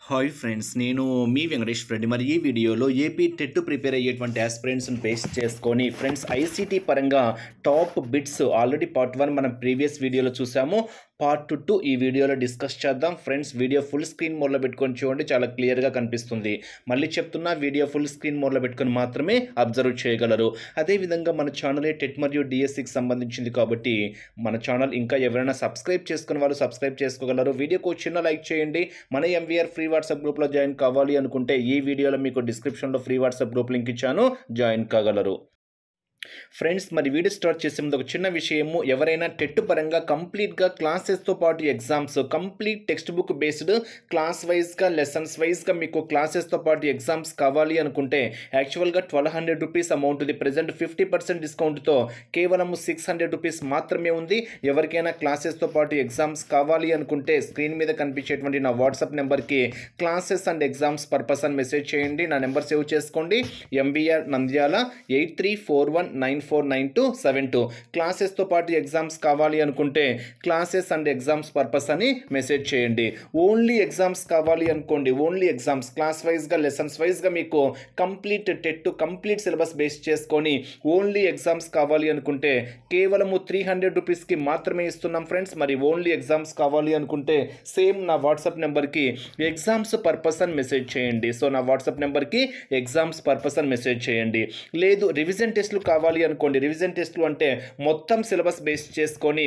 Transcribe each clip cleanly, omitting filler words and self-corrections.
Hi friends, నేను మీ Venkatesh friend. మరి ఈ వీడియోలో ఏపీ టెట్ ప్రిపేర్ అయ్యేటువంటి ఆస్పిరెంట్స్ని బేస్ చేసుకొని ఫ్రెండ్స్ ఐసీటీ పరంగా టాప్ బిట్స్ ఆల్రెడీ పార్ట్ 1 మనం ప్రీవియస్ వీడియోలో చూసాము. పార్ట్ 2 ఈ వీడియోలో డిస్కస్ చేద్దాం. ఫ్రెండ్స్, వీడియో ఫుల్ స్క్రీన్ మోడ్లో పెట్టుకొని చూడండి, చాలా క్లియర్గా కనిపిస్తుంది. మళ్ళీ చెప్తున్నా, వీడియో ఫుల్ స్క్రీన్ మోడ్లో పెట్టుకొని మాత్రమే అబ్జర్వ్ చేయగలరు. అదేవిధంగా మన ఛానల్ టెట్ మరియు డిఎస్సికి సంబంధించింది కాబట్టి మన ఛానల్ ఇంకా ఎవరైనా సబ్స్క్రైబ్ చేసుకున్న వాళ్ళు సబ్స్క్రైబ్ చేసుకోగలరు. వీడియోకు చిన్న లైక్ చేయండి. మన ఎంవీఆర్ ఫ్రీ వాట్సాప్ గ్రూప్లో జాయిన్ కావాలి అనుకుంటే ఈ వీడియోలో మీకు డిస్క్రిప్షన్లో ఫ్రీ వాట్సాప్ గ్రూప్ లింక్ ఇచ్చాను, జాయిన్ కాగలరు. ఫ్రెండ్స్, మరి వీడియో స్టార్ట్ చేసే ముందు ఒక చిన్న విషయము. ఎవరైనా టెట్ పరంగా కంప్లీట్గా క్లాసెస్తో పాటు exams complete text book based class వైజ్గా లెసన్స్ వైజ్గా మీకు క్లాసెస్తో పాటు ఎగ్జామ్స్ కావాలి అనుకుంటే యాక్చువల్గా 1200 రూపీస్ అమౌంట్ ఉంది. ప్రజెంట్ 50% డిస్కౌంట్తో కేవలం 600 రూపీస్ మాత్రమే ఉంది. ఎవరికైనా క్లాసెస్తో పాటు ఎగ్జామ్స్ కావాలి అనుకుంటే స్క్రీన్ మీద కనిపించేటువంటి నా వాట్సాప్ నెంబర్కి క్లాసెస్ అండ్ ఎగ్జామ్స్ పర్పస్ అని మెసేజ్ చేయండి. నా నెంబర్ సేవ్ చేసుకోండి, ఎంవీఆర్ నంద్యాల 8341949272. క్లాసెస్తో పాటు ఎగ్జామ్స్ కావాలి అనుకుంటే క్లాసెస్ అండ్ ఎగ్జామ్స్ పర్పస్ అని మెసేజ్ చేయండి. ఓన్లీ ఎగ్జామ్స్ కావాలి అనుకోండి, ఓన్లీ ఎగ్జామ్స్ క్లాస్ వైజ్గా లెసన్స్ వైజ్గా మీకు complete TET complete syllabus base చేసుకొని ఓన్లీ ఎగ్జామ్స్ కావాలి అనుకుంటే కేవలము 300 రూపీస్కి మాత్రమే ఇస్తున్నాం ఫ్రెండ్స్. మరి ఓన్లీ ఎగ్జామ్స్ కావాలి అనుకుంటే సేమ్ నా వాట్సాప్ నెంబర్కి ఎగ్జామ్స్ పర్పస్ అని మెసేజ్ చేయండి. సో నా వాట్సాప్ నెంబర్కి ఎగ్జామ్స్ పర్పస్ అని మెసేజ్ చేయండి. లేదు రివిజన్ టెస్ట్లు కావాలి అనుకోండి, రివిజన్ టెస్ట్లు అంటే మొత్తం సిలబస్ బేస్ చేసుకొని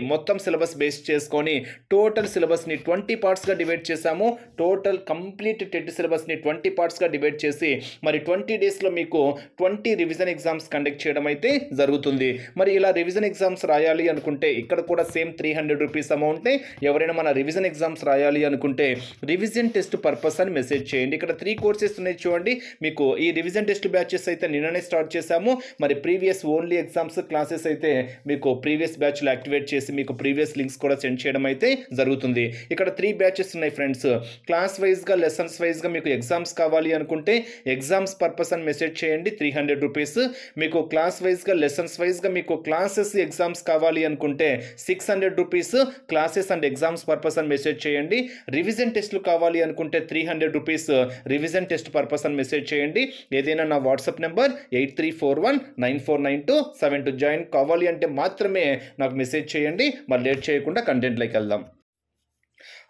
టోటల్ సిలబస్ని 20 పార్ట్స్గా డివైడ్ చేశాము. టోటల్ కంప్లీట్ టెట్ సిలబస్ని 20 పార్ట్స్గా డివైడ్ చేసి మరి 20 డేస్లో మీకు 20 రివిజన్ ఎగ్జామ్స్ కండక్ట్ చేయడం అయితే జరుగుతుంది. మరి ఇలా రివిజన్ ఎగ్జామ్స్ రాయాలి అనుకుంటే ఇక్కడ కూడా సేమ్ 300 రూపీస్ అమౌంటే. ఎవరైనా మన రివిజన్ ఎగ్జామ్స్ రాయాలి అనుకుంటే రివిజన్ టెస్ట్ పర్పస్ అని మెసేజ్ చేయండి. ఇక్కడ 3 కోర్సెస్ ఉన్నాయి చూడండి. మీకు ఈ రివిజన్ టెస్ట్ బ్యాచెస్ అయితే నిన్ననే స్టార్ట్ చేశాము. మరి ప్రీవియస్ ఓన్లీ ఎగ్జామ్స్ క్లాసెస్ అయితే మీకు ప్రీవియస్ బ్యాచ్లు యాక్టివేట్ చేసి మీకు ప్రీవియస్ లింక్స్ కూడా సెండ్ చేయడం అయితే జరుగుతుంది. ఇక్కడ 3 బ్యాచెస్ ఉన్నాయి ఫ్రెండ్స్. క్లాస్ వైజ్గా లెసన్స్ వైజ్గా మీకు ఎగ్జామ్స్ కావాలి అనుకుంటే ఎగ్జామ్స్ పర్పస్ అని మెసేజ్ చేయండి, 300 రూపీస్. మీకు క్లాస్ వైజ్గా లెసన్స్ వైజ్గా మీకు క్లాసెస్ ఎగ్జామ్స్ కావాలి అనుకుంటే 600 rupees classes and exams purpose అని మెసేజ్ చేయండి. రివిజన్ టెస్ట్లు కావాలి అనుకుంటే 300 రూపీస్ రివిజన్ టెస్ట్ పర్పస్ అని మెసేజ్ చేయండి. ఏదైనా నా వాట్సాప్ నెంబర్ 8341949272. జాయిన్ కావాలి అంటే మాత్రమే నాకు మెసేజ్ చేయండి. మరి లేట్ చేయకుండా కంటెంట్లోకి వెళ్దాం.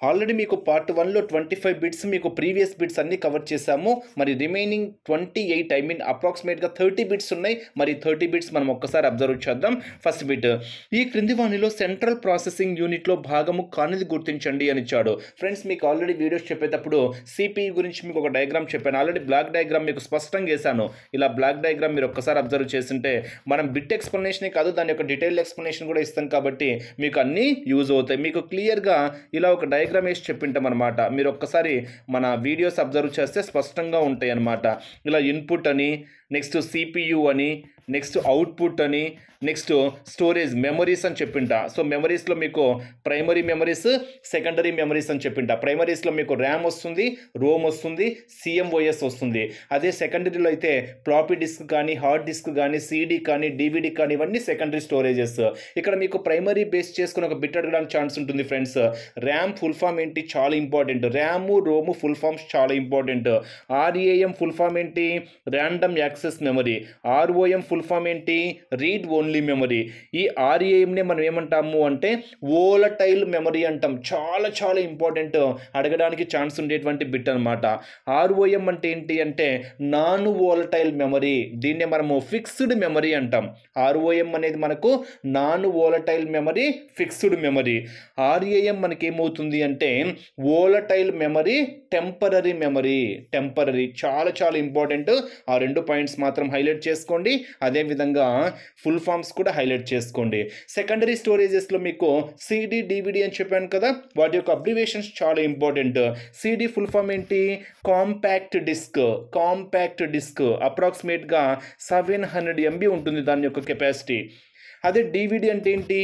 ఆల్రెడీ మీకు పార్ట్ 1లో 25 బిట్స్ మీకు ప్రీవియస్ బిట్స్ అన్నీ కవర్ చేశాము. మరి రిమైనింగ్ 28 అప్రాక్సిమేట్గా 30 బిట్స్ ఉన్నాయి. మరి 30 బిట్స్ మనం ఒక్కసారి అబ్జర్వ్ చేద్దాం. ఫస్ట్ బిట్, ఈ క్రింది వాణిలో సెంట్రల్ ప్రాసెసింగ్ యూనిట్లో భాగము కానిది గుర్తించండి అని ఇచ్చాడు. ఫ్రెండ్స్, మీకు ఆల్రెడీ వీడియోస్ చెప్పేటప్పుడు సిపియు గురించి మీకు ఒక డయాగ్రామ్ చెప్పాను. ఆల్రెడీ బ్లాక్ డయాగ్రామ్ మీకు స్పష్టంగా వేశాను. ఇలా బ్లాక్ డయాగ్రామ్ మీరు ఒక్కసారి అబ్జర్వ్ చేస్తుంటే మనం బిట్ ఎక్స్ప్లెనేషనే కాదు, దాని యొక్క డీటెయిల్ ఎక్స్ప్లెనేషన్ కూడా ఇస్తాం కాబట్టి మీకు అన్నీ యూజ్ అవుతాయి. మీకు క్లియర్గా ఇలా ఒక డయాగ్రామ్ వేసి చెప్పింటాం అనమాట. మీరు ఒక్కసారి మన వీడియోస్ అబ్జర్వ్ చేస్తే స్పష్టంగా ఉంటాయి అన్నమాట. ఇలా ఇన్పుట్ అని, నెక్స్ట్ సిపియు అని, నెక్స్ట్ అవుట్పుట్ అని, నెక్స్ట్ స్టోరేజ్ మెమరీస్ అని చెప్పింట. సో మెమరీస్లో మీకు ప్రైమరీ మెమరీస్, సెకండరీ మెమరీస్ అని చెప్పింట. ప్రైమరీస్లో మీకు ర్యామ్ వస్తుంది, రోమ్ వస్తుంది, సిఎంఓఎస్ వస్తుంది. అదే సెకండరీలో అయితే ఫ్లాపీ డిస్క్ కానీ, హార్డ్ డిస్క్ కానీ, సిడి కానీ, డివిడి కానీ, ఇవన్నీ సెకండరీ స్టోరేజెస్. ఇక్కడ మీకు ప్రైమరీ బేస్ చేసుకుని ఒక బిట్ అడగడానికి ఛాన్స్ ఉంటుంది ఫ్రెండ్స్. ర్యామ్ ఫుల్ ఫామ్ ఏంటి? చాలా important. RAM, ROM full forms చాలా ఇంపార్టెంట్. ఆర్ఏఎం ఫుల్ ఫామ్ ఏంటి? Random access memory. ROM full form ఏంటి? Read only memory. ఈ ఆర్ఏఎంనే మనం ఏమంటాము అంటే వోలటైల్ మెమరీ అంటాం. చాలా చాలా ఇంపార్టెంట్, అడగడానికి ఛాన్స్ ఉండేటువంటి బిట్ అనమాట. ఆర్ఓఎం అంటే ఏంటి అంటే నాన్ వోలటైల్ మెమరీ. దీన్నే మనము ఫిక్స్డ్ మెమరీ అంటాం. ఆర్ఓఎం అనేది మనకు non volatile memory, fixed memory. RAM మనకి ఏమవుతుంది అంటే volatile memory, temporary memory. Temporary చాలా చాలా ఇంపార్టెంట్. ఆ 2 పాయింట్స్ మాత్రం హైలైట్ చేసుకోండి. అదేవిధంగా ఫుల్ ఫామ్స్ కూడా హైలైట్ చేసుకోండి. సెకండరీ స్టోరేజెస్లో మీకు సిడి, డివిడి అని చెప్పాను కదా, వాటి యొక్క అబ్రివేషన్స్ చాలా ఇంపార్టెంట్. సిడి ఫుల్ ఫామ్ ఏంటి? Compact disc. కాంపాక్ట్ డిస్క్ అప్రాక్సిమేట్గా 700 MB ఉంటుంది దాని యొక్క కెపాసిటీ. అదే డివిడి అంటే ఏంటి?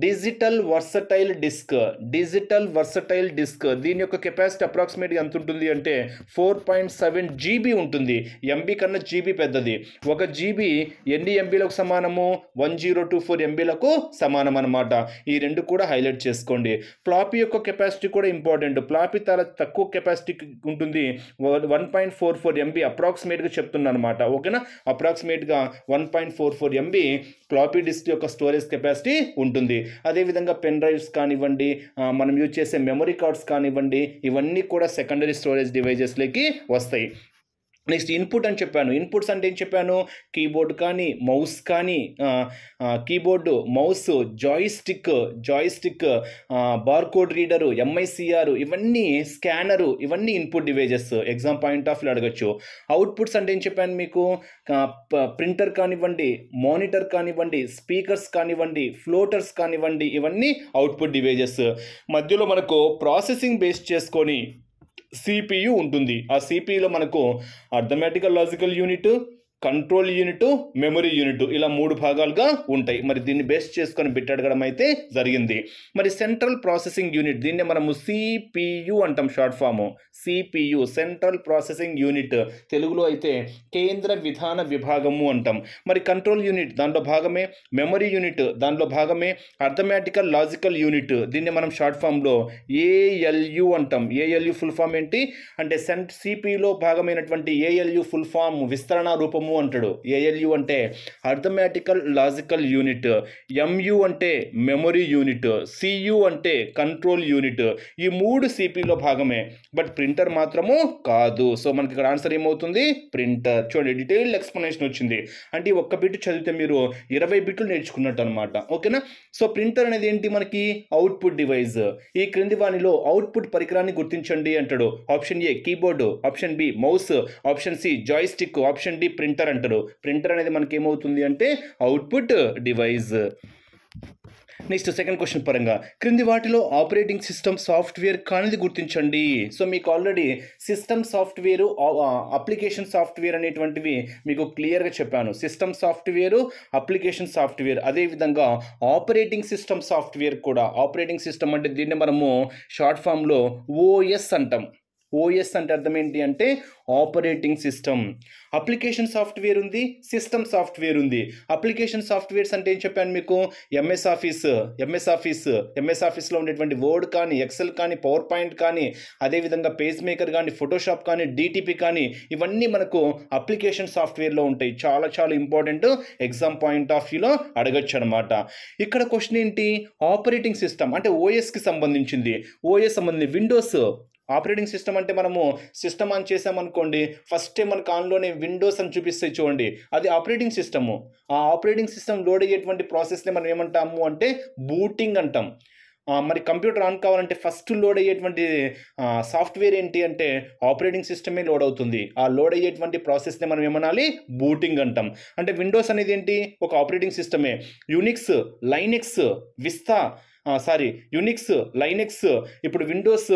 Digital versatile disc. Digital versatile disc దీని యొక్క కెపాసిటీ అప్రాక్సిమేట్గా ఎంత ఉంటుంది అంటే 4.7 జీబీ ఉంటుంది. ఎంబీ కన్నా జీబీ పెద్దది. ఒక జీబీ ఎన్ని ఎంబీలకు సమానము? 1024 ఎంబీలకు సమానం అనమాట. ఈ రెండు కూడా హైలైట్ చేసుకోండి. ఫ్లాపీ యొక్క కెపాసిటీ కూడా ఇంపార్టెంట్. ఫ్లాపీ చాలా తక్కువ కెపాసిటీ ఉంటుంది, 1.44 ఎంబీ అప్రాక్సిమేట్గా చెప్తున్నాను అనమాట. ఓకేనా? అప్రాక్సిమేట్గా 1.44 ఎంబీ ఫ్లాపీ డిస్క్ యొక్క స్టోరేజ్ కెపాసిటీ ఉంటుంది. అదేవిధంగా పెన్ డ్రైవ్స్ కానివ్వండి, మనం యూజ్ చేసే మెమరీ కార్డ్స్ కానివ్వండి, ఇవన్నీ కూడా సెకండరీ స్టోరేజ్ డివైజెస్లోకి వస్తాయి. నెక్స్ట్ ఇన్పుట్ అని చెప్పాను. ఇన్పుట్స్ అంటే ఏం చెప్పాను? కీబోర్డ్ కానీ, మౌస్ కానీ, keyboard, mouse, joystick, barcode reader, MICR, ఇవన్నీ స్కానరు, ఇవన్నీ input devices. Exam point of view అడగచ్చు. అవుట్పుట్స్ అంటే ఏం చెప్పాను మీకు? ప్రింటర్ కానివ్వండి, మానిటర్ కానివ్వండి, స్పీకర్స్ కానివ్వండి, ఫ్లోటర్స్ కానివ్వండి, ఇవన్నీ అవుట్పుట్ డివైజెస్. మధ్యలో మనకు ప్రాసెసింగ్ బేస్ చేసుకొని సిపియు ఉంటుంది. ఆ సిపియులో మనకు arithmetical logical unit, control unit, memory unit, ఇలా 3 భాగాలుగా ఉంటాయి. మరి దీన్ని బేస్ చేసుకొని బిట్ అడగడం అయితే జరిగింది. మరి సెంట్రల్ ప్రాసెసింగ్ యూనిట్, దీన్ని మనము సిపియు అంటాం, short form CPU, central processing unit. తెలుగులో అయితే కేంద్ర విధాన విభాగము అంటాం. మరి కంట్రోల్ యూనిట్ దాంట్లో భాగమే, మెమరీ యూనిట్ దాంట్లో భాగమే, అర్థమెటికల్ లాజికల్ యూనిట్ దీన్ని మనం షార్ట్ ఫామ్లో ఏఎల్యు అంటాం. ఏఎల్యు ఫుల్ ఫామ్ ఏంటి అంటే సిపియులో భాగమైనటువంటి ఏఎల్యు ఫుల్ ఫామ్ విస్తరణ రూపము అంటాడు. ఏఎల్యు అంటే అర్థమెటికల్ లాజికల్ యూనిట్, ఎంయు అంటే మెమరీ యూనిట్, సియు అంటే కంట్రోల్ యూనిట్. ఈ 3 సిపిలో భాగమే. బట్ ప్రింటర్ మాత్రము కాదు. సో మనకి ఇక్కడ ఆన్సర్ ఏమవుతుంది? ప్రింటర్. చూడండి, డీటెయిల్డ్ ఎక్స్ప్లెనేషన్ వచ్చింది. అంటే ఈ ఒక్క బిట్ చదివితే మీరు 20 బిట్లు నేర్చుకున్నట్టు అనమాట. ఓకేనా? సో ప్రింటర్ అనేది ఏంటి? మనకి అవుట్పుట్ డివైస్. ఈ క్రింది వానిలో అవుట్పుట్ పరికరాన్ని గుర్తించండి అంటాడు. Option A keyboard, option B mouse, option C joystick, option D printer అంటారు. ప్రింటర్ అనేది మనకి ఏమవుతుంది అంటే output device. Next second question పరంగా క్రింది వాటిలో ఆపరేటింగ్ సిస్టమ్ సాఫ్ట్వేర్ కానిది గుర్తించండి. సో మీకు already system software, application software అనేటువంటివి మీకు క్లియర్గా చెప్పాను. సిస్టమ్ సాఫ్ట్వేరు, అప్లికేషన్ సాఫ్ట్వేర్, అదేవిధంగా ఆపరేటింగ్ సిస్టమ్ సాఫ్ట్వేర్ కూడా. ఆపరేటింగ్ సిస్టమ్ అంటే దీన్ని మనము షార్ట్ ఫామ్లో ఓఎస్ అంటాం. ఓఎస్ అంటే అర్థం ఏంటి అంటే ఆపరేటింగ్ సిస్టమ్. అప్లికేషన్ సాఫ్ట్వేర్ ఉంది, సిస్టమ్ సాఫ్ట్వేర్ ఉంది. అప్లికేషన్ సాఫ్ట్వేర్స్ అంటే ఏం చెప్పాను మీకు? ఎంఎస్ ఆఫీస్లో ఉండేటువంటి వర్డ్ కానీ, ఎక్సెల్ కానీ, పవర్ పాయింట్ కానీ, అదేవిధంగా పేజ్ మేకర్ కానీ, ఫోటోషాప్ కానీ, డిటిపి కానీ, ఇవన్నీ మనకు అప్లికేషన్ సాఫ్ట్వేర్లో ఉంటాయి. చాలా చాలా ఇంపార్టెంట్, ఎగ్జామ్ పాయింట్ ఆఫ్ వ్యూలో అడగచ్చు అనమాట. ఇక్కడ క్వశ్చన్ ఏంటి? ఆపరేటింగ్ సిస్టమ్ అంటే ఓఎస్కి సంబంధించింది. ఓఎస్ సంబంధించి విండోస్. ఆపరేటింగ్ సిస్టమ్ అంటే మనము సిస్టమ్ ఆన్ చేసామనుకోండి, ఫస్ట్ మనకు ఆన్లోనే విండోస్ అని చూపిస్తాయి చూడండి, అది ఆపరేటింగ్ సిస్టము. ఆ ఆపరేటింగ్ సిస్టమ్ లోడ్ అయ్యేటువంటి ప్రాసెస్ని మనం ఏమంటాము అంటే బూటింగ్ అంటాం. మరి కంప్యూటర్ ఆన్ కావాలంటే ఫస్ట్ లోడ్ అయ్యేటువంటి సాఫ్ట్వేర్ ఏంటి అంటే ఆపరేటింగ్ సిస్టమే లోడ్ అవుతుంది. ఆ లోడ్ అయ్యేటువంటి ప్రాసెస్ని మనం ఏమనాలి? బూటింగ్ అంటాం. అంటే విండోస్ అనేది ఏంటి? ఒక ఆపరేటింగ్ సిస్టమే. Unix, Linux, Vista, Unix, Linux, ఇప్పుడు విండోస్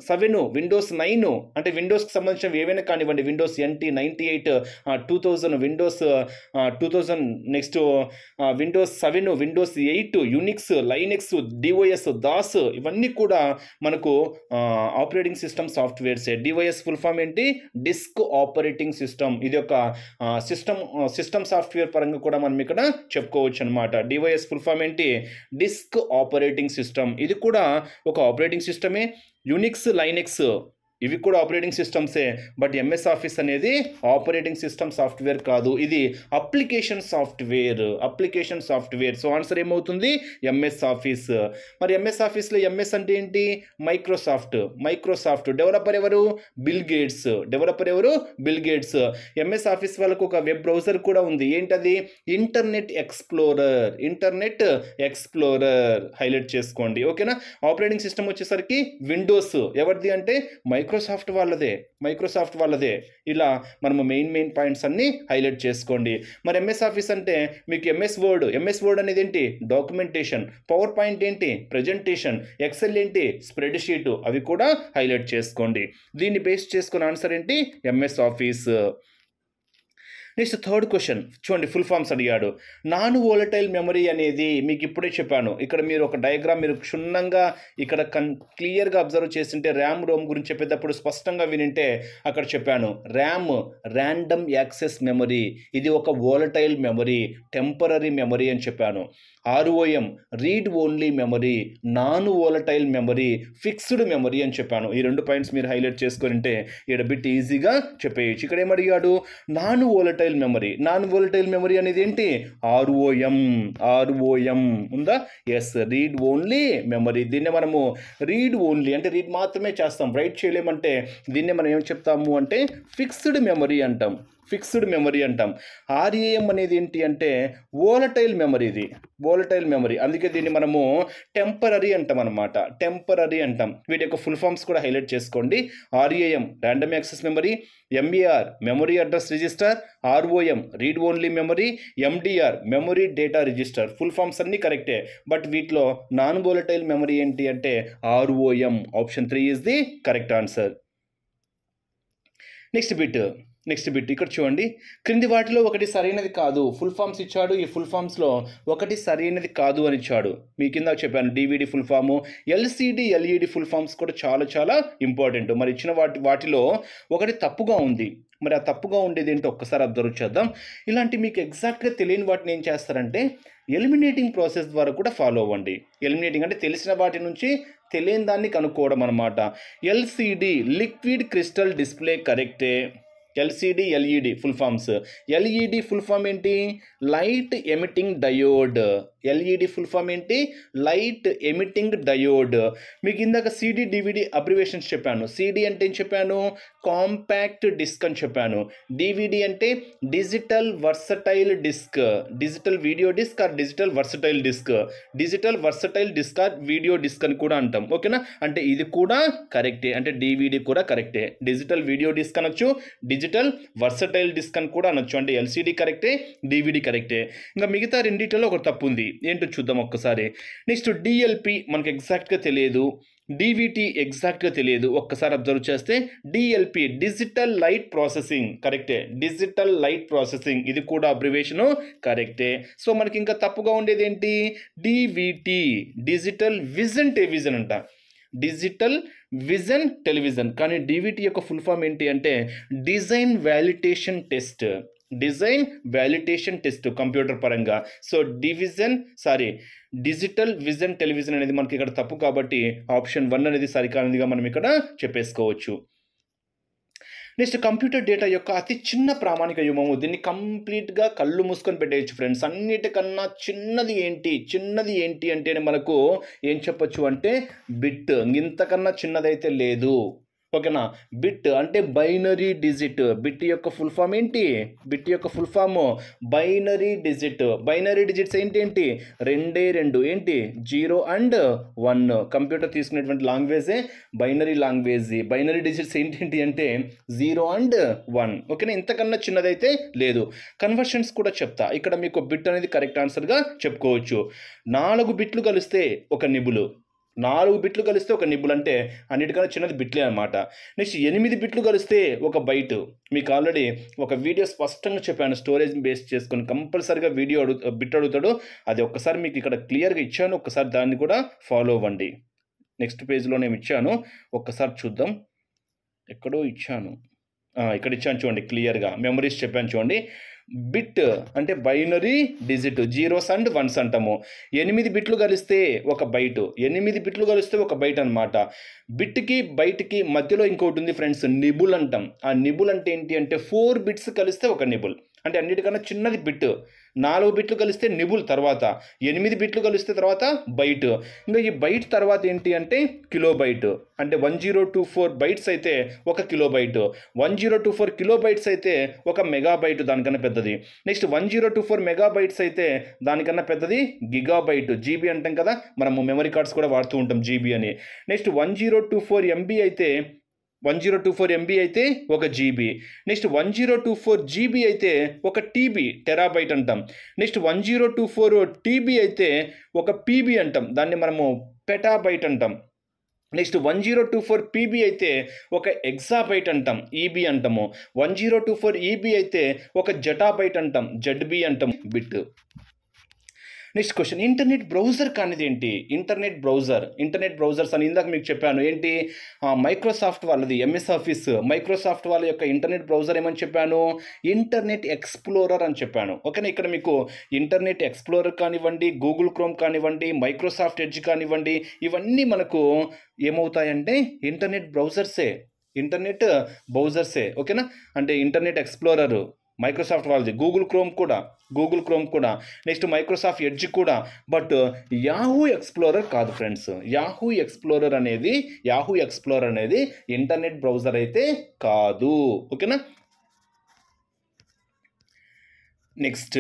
7, విండోస్ 9, అంటే విండోస్కి సంబంధించిన ఏవైనా కానివ్వండి, Windows NT 98, 2000, Windows 2000, next Windows 7, Windows 8, Unix, Linux, DOS, DOS, ఇవన్నీ కూడా మనకు ఆపరేటింగ్ సిస్టమ్ సాఫ్ట్వేర్సే. డిఓఎస్ ఫుల్ ఫామ్ ఏంటి? Disk operating system. ఇది ఒక సిస్టమ్ సాఫ్ట్వేర్ పరంగా కూడా మనం ఇక్కడ చెప్పుకోవచ్చు అనమాట. డిఓఎస్ ఫుల్ ఫామ్ ఏంటి? Disk operating system. ఇది కూడా ఒక ఆపరేటింగ్ సిస్టమే. యునిక్స్, లైనెక్స్ ఇవి కూడా ఆపరేటింగ్ సిస్టమ్సే. బట్ ఎంఎస్ ఆఫీస్ అనేది ఆపరేటింగ్ సిస్టమ్ సాఫ్ట్వేర్ కాదు, ఇది అప్లికేషన్ సాఫ్ట్వేర్. సో ఆన్సర్ ఏమవుతుంది? MS office. మరి ఎంఎస్ ఆఫీస్లో ఎంఎస్ అంటే ఏంటి? మైక్రోసాఫ్ట్. డెవలపర్ ఎవరు? Bill gates. ఎంఎస్ ఆఫీస్ వాళ్ళకు ఒక వెబ్ బ్రౌజర్ కూడా ఉంది. ఏంటది? Internet explorer. హైలైట్ చేసుకోండి. ఓకేనా? ఆపరేటింగ్ సిస్టమ్ వచ్చేసరికి విండోస్ ఎవరిది అంటే మైక్రోసాఫ్ట్ వాళ్ళదే. ఇలా మనము మెయిన్ పాయింట్స్ అన్ని హైలైట్ చేసుకోండి. మరి ఎంఎస్ ఆఫీస్ అంటే మీకు ఎంఎస్ వర్డ్ అనేది ఏంటి? డాక్యుమెంటేషన్. పవర్ పాయింట్ ఏంటి? ప్రజెంటేషన్. ఎక్సెల్ ఏంటి? Spread sheet. అవి కూడా హైలైట్ చేసుకోండి. దీన్ని బేస్ చేసుకున్న ఆన్సర్ ఏంటి? MS office. Next third question చూడండి, ఫుల్ ఫామ్స్ అడిగాడు. నాన్ వోలటైల్ మెమరీ అనేది మీకు ఇప్పుడే చెప్పాను. ఇక్కడ మీరు ఒక డయాగ్రామ్ మీరు క్షుణ్ణంగా ఇక్కడ క్లియర్గా అబ్జర్వ్ చేస్తుంటే ర్యామ్ రోమ్ గురించి చెప్పేటప్పుడు స్పష్టంగా వినింటే అక్కడ చెప్పాను. ర్యామ్ ర్యాండమ్ యాక్సెస్ మెమరీ, ఇది ఒక వోలటైల్ మెమరీ, టెంపరరీ మెమరీ అని చెప్పాను. ROM read only memory, non volatile memory, fixed memory అని చెప్పాను. ఈ 2 పాయింట్స్ మీరు హైలైట్ చేసుకుంటే ఇక్కడ బిట్ ఈజీగా చెప్పేయచ్చు. ఇక్కడ ఏమడిగాడు, non volatile memory. Non volatile memory అనేది ఏంటి? ROM ఉందా? Yes, read only memory. దీన్నే మనము రీడ్ ఓన్లీ అంటే రీడ్ మాత్రమే చేస్తాం, రైట్ చేయలేమంటే దీన్నే మనం ఏం చెప్తాము అంటే ఫిక్స్డ్ మెమరీ అంటాం. ఫిక్స్డ్ మెమరీ అంటాం. RAM అనేది ఏంటి అంటే వోలటైల్ మెమరీ, ఇది వోలటైల్ మెమరీ, అందుకే దీన్ని మనము టెంపరరీ అంటాం అనమాట. టెంపరరీ అంటాం. వీటి యొక్క ఫుల్ ఫామ్స్ కూడా హైలైట్ చేసుకోండి. RAM random access memory, MER memory address register, ROM read only memory, MDR memory data register. Full forms అన్నీ కరెక్టే, బట్ వీటిలో నాన్ వోలటైల్ మెమరీ ఏంటి అంటే ROM. Option 3 is the correct answer. Next bit ఇక్కడ చూడండి. క్రింది వాటిలో ఒకటి సరైనది కాదు. ఫుల్ ఫామ్స్ ఇచ్చాడు. ఈ ఫుల్ ఫామ్స్లో ఒకటి సరైనది కాదు అని ఇచ్చాడు. మీ కింద చెప్పాను DVD full form, LCD LED full forms కూడా చాలా చాలా ఇంపార్టెంట్. మరి ఇచ్చిన వాటిలో ఒకటి తప్పుగా ఉంది. మరి ఆ తప్పుగా ఉండేది ఏంటో ఒక్కసారి అబ్జర్వ్ చేద్దాం. ఇలాంటి మీకు ఎగ్జాక్ట్గా తెలియని వాటిని ఏం చేస్తారంటే ఎలిమినేటింగ్ ప్రాసెస్ ద్వారా కూడా ఫాలో అవ్వండి. ఎలిమినేటింగ్ అంటే తెలిసిన వాటి నుంచి తెలియని దాన్ని కనుక్కోవడం అనమాట. LCD లిక్విడ్ క్రిస్టల్ డిస్ప్లే కరెక్టే. LCD LED full forms. LED full form ఏంటి? Light emitting diode. LED full form ఏంటి? Light emitting diode. మీకు ఇందాక CD DVD అబ్రివేషన్స్ చెప్పాను. CD అంటే ఏం చెప్పాను? కాంపాక్ట్ డిస్క్ అని చెప్పాను. DVD అంటే digital versatile disc. Digital video disc or digital versatile disc. Digital versatile disc or video disc అని కూడా అంటాం. ఓకేనా? అంటే ఇది కూడా కరెక్టే. అంటే DVD కూడా కరెక్టే. డిజిటల్ వీడియో డిస్క్ అనొచ్చు, డిజిటల్ వర్సటైల్ డిస్క్ అని కూడా అనొచ్చు. అంటే LCD కరెక్టే, DVD కరెక్టే. ఇంకా మిగతా రెండిట్లో ఒక తప్పు ఉంది. ఏంటో చూద్దాం ఒక్కసారి. నెక్స్ట్ DLP మనకు ఎగ్జాక్ట్గా తెలియదు. DVT ఎగ్జాక్ట్గా తెలియదు. ఒక్కసారి అబ్జర్వ్ చేస్తే DLP డిజిటల్ లైట్ ప్రాసెసింగ్ కరెక్టే. డిజిటల్ లైట్ ప్రాసెసింగ్ ఇది కూడా అబ్రివేషను కరెక్టే. సో మనకి ఇంకా తప్పుగా ఉండేది ఏంటి? DVT డిజిటల్ విజన్ టెలివిజన్ అంట. Digital vision television. కానీ DVT యొక్క ఫుల్ ఫామ్ ఏంటి అంటే design validation test. Design validation test computer పరంగా. సో డిజిటల్ విజన్ టెలివిజన్ అనేది మనకి ఇక్కడ తప్పు కాబట్టి ఆప్షన్ 1 అనేది సరికానిదిగా మనం ఇక్కడ చెప్పేసుకోవచ్చు. నెక్స్ట్ కంప్యూటర్ డేటా యొక్క అతి చిన్న ప్రామాణిక యూమము. దీన్ని కంప్లీట్గా కళ్ళు మూసుకొని పెట్టేయచ్చు ఫ్రెండ్స్. అన్నిటికన్నా చిన్నది ఏంటి అంటే మనకు ఏం చెప్పొచ్చు అంటే బిట్. ఇంతకన్నా చిన్నదైతే లేదు. ఓకేనా? బిట్ అంటే బైనరీ డిజిట్. బిట్ యొక్క ఫుల్ ఫామ్ ఏంటి? బిట్ యొక్క full form binary digit. Binary digits ఏంటి? 2 ఏంటి? 0 and 1. కంప్యూటర్ తీసుకునేటువంటి లాంగ్వేజే బైనరీ లాంగ్వేజ్. బైనరీ డిజిట్స్ ఏంటి అంటే 0 and 1. ఓకేనా? ఇంతకన్నా చిన్నదైతే లేదు. కన్వర్షన్స్ కూడా చెప్తా. ఇక్కడ మీకు బిట్ అనేది కరెక్ట్ ఆన్సర్గా చెప్పుకోవచ్చు. 4 బిట్లు కలిస్తే ఒక నిబులు. 4 బిట్లు కలిస్తే ఒక నిబుల్ అంటే అన్నిటికన్నా చిన్నది బిట్లే అనమాట. నెక్స్ట్ 8 బిట్లు కలిస్తే ఒక బైట్. మీకు ఆల్రెడీ ఒక వీడియో స్పష్టంగా చెప్పాను. స్టోరేజ్ బేస్ చేసుకొని కంపల్సరీగా బిట్ అడుగుతాడు. అది ఒక్కసారి మీకు ఇక్కడ క్లియర్గా ఇచ్చాను. ఒక్కసారి దాన్ని కూడా ఫాలో అవ్వండి. నెక్స్ట్ పేజ్లో నేను ఇచ్చాను, ఒక్కసారి చూద్దాం. ఎక్కడో ఇచ్చాను, ఇక్కడ ఇచ్చాను చూడండి క్లియర్గా. మెమరీస్ చెప్పాను చూడండి. బిట్ అంటే binary digit, 0s and 1s అంటాము. 8 బిట్లు కలిస్తే ఒక బైట్. 8 బిట్లు కలిస్తే ఒక బైట్ అనమాట. బిట్కి బైట్కి మధ్యలో ఇంకోటి ఉంది ఫ్రెండ్స్, నిబుల్ అంటాం. ఆ నిబుల్ అంటే ఏంటి అంటే 4 బిట్స్ కలిస్తే ఒక నిబుల్. అంటే అన్నిటికన్నా చిన్నది బిట్. 4 బిట్లు కలిస్తే నిబుల్, తర్వాత 8 బిట్లు కలిస్తే తర్వాత బైట్. ఇంకా ఈ బైట్ తర్వాత ఏంటి అంటే కిలోబైట్. అంటే 1024 బైట్స్ అయితే ఒక కిలోబైట్. 1024 కిలోబైట్స్ అయితే ఒక మెగాబైట్, దానికన్నా పెద్దది. నెక్స్ట్ 1024 మెగాబైట్స్ అయితే దానికన్నా పెద్దది గిగాబైట్. జీబీ అంటాం కదా, మనము మెమరీ కార్డ్స్ కూడా వాడుతూ ఉంటాం జీబీ అని. నెక్స్ట్ 1024 MB అయితే 1024 MB అయితే ఒక జీబీ. నెక్స్ట్ 1024 GB అయితే ఒక టీబీ, టెరాబైట్ అంటాం. నెక్స్ట్ 1024 TB అయితే ఒక పీబీ అంటాం. దాన్ని మనము పెటాబైట్ అంటాం. నెక్స్ట్ 1024 పీబీ అయితే ఒక ఎగ్జాబైట్ అంటాం, ఈబీ అంటాము. 1024 ఈబీ అయితే ఒక జటాబైట్ అంటాం, జడ్బీ అంటాం bit. Next question, internet browser కానిది ఏంటి? ఇంటర్నెట్ బ్రౌజర్స్ అని ఇందాక మీకు చెప్పాను. ఏంటి? మైక్రోసాఫ్ట్ వాళ్ళది ఎంఎస్ ఆఫీస్, మైక్రోసాఫ్ట్ వాళ్ళ యొక్క ఇంటర్నెట్ బ్రౌజర్ ఏమని చెప్పాను? ఇంటర్నెట్ ఎక్స్ప్లోరర్ అని చెప్పాను. ఓకేనా? ఇక్కడ మీకు ఇంటర్నెట్ ఎక్స్ప్లోరర్ కానివ్వండి, గూగుల్ క్రోమ్ కానివ్వండి, మైక్రోసాఫ్ట్ ఎడ్జ్ కానివ్వండి, ఇవన్నీ మనకు ఏమవుతాయంటే ఇంటర్నెట్ బ్రౌజర్సే. ఓకేనా? అంటే ఇంటర్నెట్ ఎక్స్ప్లోరర్ మైక్రోసాఫ్ట్ వాళ్ళది, గూగుల్ క్రోమ్ కూడా, నెక్స్ట్ మైక్రోసాఫ్ట్ ఎడ్జ్ కూడా. బట్ యాహూ ఎక్స్ప్లోరర్ కాదు ఫ్రెండ్స్. యాహూ ఎక్స్ప్లోరర్ అనేది ఇంటర్నెట్ బ్రౌజర్ అయితే కాదు. ఓకేనా? నెక్స్ట్,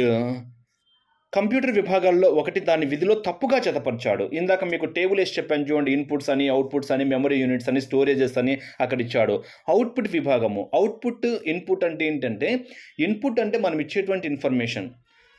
కంప్యూటర్ విభాగాల్లో ఒకటి దాని విధిలో తప్పుగా జతపరిచాడు. ఇందాక మీకు టేబుల్ వేసి చెప్పాను చూడండి, ఇన్పుట్స్ అని, అవుట్పుట్స్ అని, మెమరీ యూనిట్స్ అని, స్టోరేజెస్ అని అక్కడ ఇచ్చాడు. అవుట్పుట్ విభాగము, ఇన్పుట్ అంటే ఏంటంటే, ఇన్పుట్ అంటే మనం ఇచ్చేటువంటి ఇన్ఫర్మేషన్,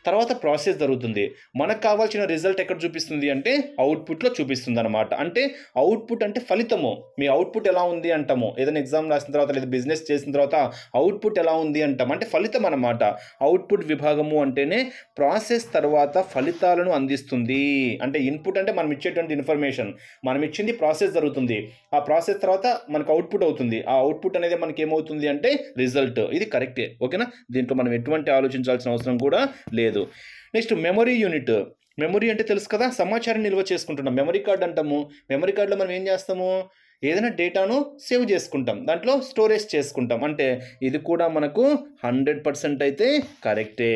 తర్వాత ప్రాసెస్ జరుగుతుంది. మనకు కావాల్సిన రిజల్ట్ ఎక్కడ చూపిస్తుంది అంటే అవుట్పుట్లో చూపిస్తుంది అనమాట. అంటే అవుట్పుట్ అంటే ఫలితము. మీ అవుట్పుట్ ఎలా ఉంది అంటాము, ఏదైనా ఎగ్జామ్ రాసిన తర్వాత లేదా బిజినెస్ చేసిన తర్వాత అవుట్పుట్ ఎలా ఉంది అంటాం, అంటే ఫలితం అనమాట. అవుట్పుట్ విభాగము అంటేనే ప్రాసెస్ తర్వాత ఫలితాలను అందిస్తుంది. అంటే ఇన్పుట్ అంటే మనం ఇచ్చేటువంటి ఇన్ఫర్మేషన్, మనం ఇచ్చింది ప్రాసెస్ జరుగుతుంది, ఆ ప్రాసెస్ తర్వాత మనకు అవుట్పుట్ అవుతుంది. ఆ అవుట్పుట్ అనేది మనకి ఏమవుతుంది అంటే రిజల్ట్. ఇది కరెక్టే. ఓకేనా? దీంట్లో మనం ఎటువంటి ఆలోచించాల్సిన అవసరం కూడా లేదు. Next, memory unit. మెమరీ అంటే తెలుసు కదా, సమాచారం నిల్వ చేసుకుంటున్నాం. మెమరీ కార్డ్ అంటాము. మెమరీ కార్డులో మనం ఏం చేస్తాము? ఏదైనా డేటాను సేవ్ చేసుకుంటాం, దాంట్లో స్టోరేజ్ చేసుకుంటాం. అంటే ఇది కూడా మనకు 100% అయితే కరెక్టే.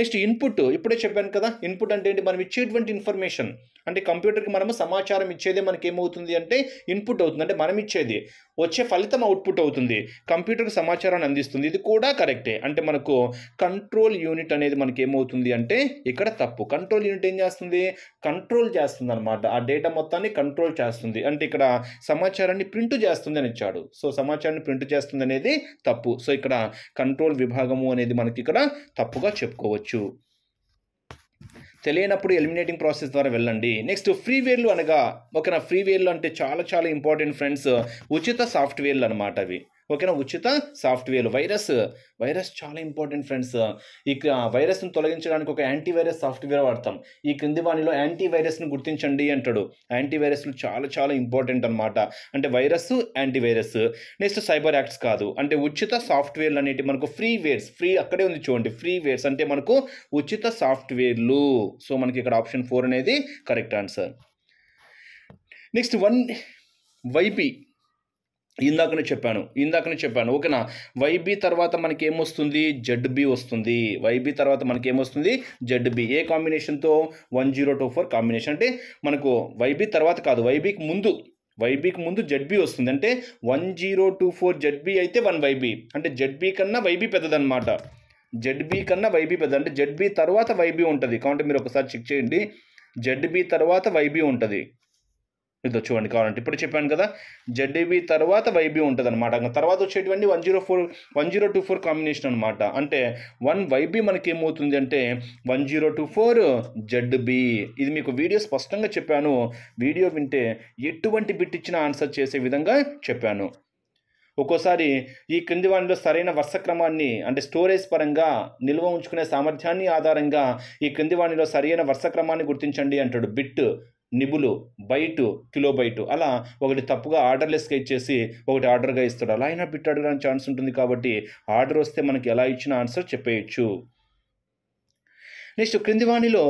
Next, input. ఇప్పుడే చెప్పాను కదా, ఇన్పుట్ అంటే ఏంటి? మనం ఇచ్చేటువంటి ఇన్ఫర్మేషన్. అంటే కంప్యూటర్కి మనము సమాచారం ఇచ్చేదే మనకి ఏమవుతుంది అంటే ఇన్పుట్ అవుతుంది. అంటే మనం ఇచ్చేది వచ్చే ఫలితం అవుట్పుట్ అవుతుంది, కంప్యూటర్కి సమాచారాన్ని అందిస్తుంది. ఇది కూడా కరెక్టే. అంటే మనకు కంట్రోల్ యూనిట్ అనేది మనకి ఏమవుతుంది అంటే ఇక్కడ తప్పు. కంట్రోల్ యూనిట్ ఏం చేస్తుంది? కంట్రోల్ చేస్తుంది అనమాట. ఆ డేటా మొత్తాన్ని కంట్రోల్ చేస్తుంది. అంటే ఇక్కడ సమాచారాన్ని ప్రింట్ చేస్తుంది అని ఇచ్చాడు. సో సమాచారాన్ని ప్రింట్ చేస్తుంది అనేది తప్పు. సో ఇక్కడ కంట్రోల్ విభాగము అనేది మనకి ఇక్కడ తప్పుగా చెప్పుకోవచ్చు. తెలియనప్పుడు ఎలిమినేటింగ్ ప్రాసెస్ ద్వారా వెళ్ళండి. నెక్స్ట్, ఫ్రీవేర్లు అనగా, ఓకేనా, ఫ్రీవేర్లు అంటే చాలా చాలా ఇంపార్టెంట్ ఫ్రెండ్స్. ఉచిత సాఫ్ట్వేర్లు అనమాట అవి. ఓకేనా? ఉచిత సాఫ్ట్వేర్లు. వైరస్ చాలా ఇంపార్టెంట్ ఫ్రెండ్స్. ఇక వైరస్ను తొలగించడానికి ఒక యాంటీవైరస్ సాఫ్ట్వేర్ వాడతాం. ఈ క్రింది వానిలో యాంటీవైరస్ను గుర్తించండి అంటాడు. యాంటీవైరస్లు చాలా చాలా ఇంపార్టెంట్ అనమాట. అంటే virus, antivirus. Next, cyber acts కాదు. అంటే ఉచిత సాఫ్ట్వేర్లు అనేవి మనకు ఫ్రీ అక్కడే ఉంది చూడండి. ఫ్రీవేర్స్ అంటే మనకు ఉచిత సాఫ్ట్వేర్లు. సో మనకి ఇక్కడ ఆప్షన్ 4 అనేది కరెక్ట్ ఆన్సర్. Next, YB. ఇందాకనే చెప్పాను. ఓకేనా? వైబీ తర్వాత మనకి ఏమొస్తుంది? జెడ్బీ వస్తుంది. వైబీ తర్వాత మనకి ఏమొస్తుంది? జెడ్బీ. ఏ కాంబినేషన్తో? 1024 కాంబినేషన్. అంటే మనకు వైబీ తర్వాత కాదు, వైబీకి ముందు జెడ్బీ వస్తుంది. అంటే 1024 జెడ్బీ అయితే 1 వైబీ. అంటే జెడ్బీ కన్నా వైబీ పెద్దదన్నమాట. అంటే జెడ్బీ తర్వాత వైబీ ఉంటుంది. కాబట్టి మీరు ఒకసారి చెక్ చేయండి. జెడ్బీ తర్వాత వైబీ ఉంటుంది. ఇదో చూడండి కావాలంటే. ఇప్పుడు చెప్పాను కదా, జెడ్బీ తర్వాత వైబీ ఉంటుంది అనమాట. తర్వాత వచ్చేటువంటి 1024 కాంబినేషన్ అనమాట. అంటే 1 వైబీ మనకి ఏమవుతుంది అంటే 1024 జెడ్బీ. ఇది మీకు వీడియో స్పష్టంగా చెప్పాను. వీడియో వింటే ఎటువంటి బిట్ ఇచ్చినా ఆన్సర్ చేసే విధంగా చెప్పాను. ఒక్కోసారి ఈ క్రింది వానిలో సరైన వరుస క్రమాన్ని, అంటే స్టోరేజ్ పరంగా నిల్వ ఉంచుకునే సామర్థ్యాన్ని ఆధారంగా ఈ క్రింది వానిలో సరైన వరుస క్రమాన్ని గుర్తించండి అంటాడు. బిట్, నిబులు, బైటు, కిలోబైటు. అలా ఒకటి తప్పుగా ఆర్డర్లెస్గా ఇచ్చేసి ఒకటి ఆర్డర్గా ఇస్తాడు. అలా అయినా బిట్ అడగడానికి ఛాన్స్ ఉంటుంది. కాబట్టి ఆర్డర్ వస్తే మనకి ఎలా ఇచ్చిన ఆన్సర్ చెప్పేయచ్చు. నెక్స్ట్, క్రింది వాణిలో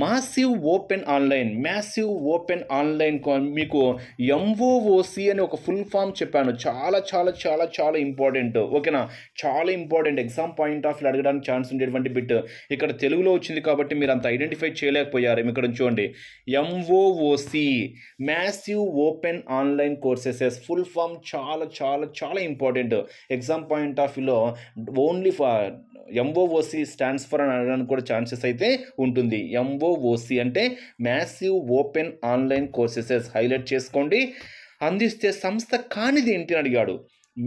మ్యాసివ్ ఓపెన్ ఆన్లైన్ మీకు MOOC అని ఒక ఫుల్ ఫామ్ చెప్పాను. చాలా చాలా చాలా చాలా ఇంపార్టెంట్. ఓకేనా? చాలా important. Exam point of view అడగడానికి ఛాన్స్ ఉండేటువంటి బిట్. ఇక్కడ తెలుగులో వచ్చింది కాబట్టి మీరు అంత ఐడెంటిఫై చేయలేకపోయారు. ఇక్కడ చూడండి, MOOC, massive open online courses full form చాలా చాలా చాలా ఇంపార్టెంట్. ఎగ్జామ్ పాయింట్ ఆఫ్ వ్యూలో only for MOOC stands for అని అడగడానికి కూడా ఛాన్సెస్ అయితే ఉంటుంది. MOOC అంటే massive open online courses. Highlight చేసుకోండి. అందిస్తే సంస్థ కానిది ఏంటి అని అడిగాడు.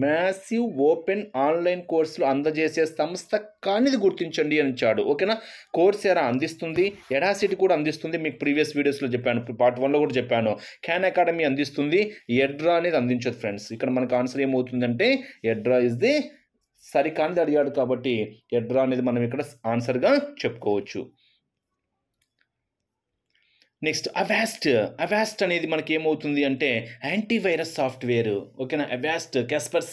మ్యాసివ్ ఓపెన్ ఆన్లైన్ కోర్సులు అందజేసే సంస్థ కానిది గుర్తించండి అని ఇచ్చాడు. ఓకేనా, కోర్సెరా అందిస్తుంది, ఎడాసిటీ కూడా అందిస్తుంది, మీకు ప్రీవియస్ వీడియోస్లో చెప్పాను, పార్ట్ 1లో కూడా చెప్పాను. ఖాన్ అకాడమీ అందిస్తుంది, ఎడ్రా అనేది అందించదు ఫ్రెండ్స్. ఇక్కడ మనకు ఆన్సర్ ఏమవుతుందంటే ఎడ్రా ఇస్ ది సరికానిది అడిగాడు కాబట్టి ఎడ్రా అనేది మనం ఇక్కడ ఆన్సర్గా చెప్పుకోవచ్చు. నెక్స్ట్ అవాస్ట్ అనేది మనకి ఏమవుతుంది అంటే యాంటీవైరస్ సాఫ్ట్వేర్. ఓకేనా, అవాస్ట్, క్యాస్పర్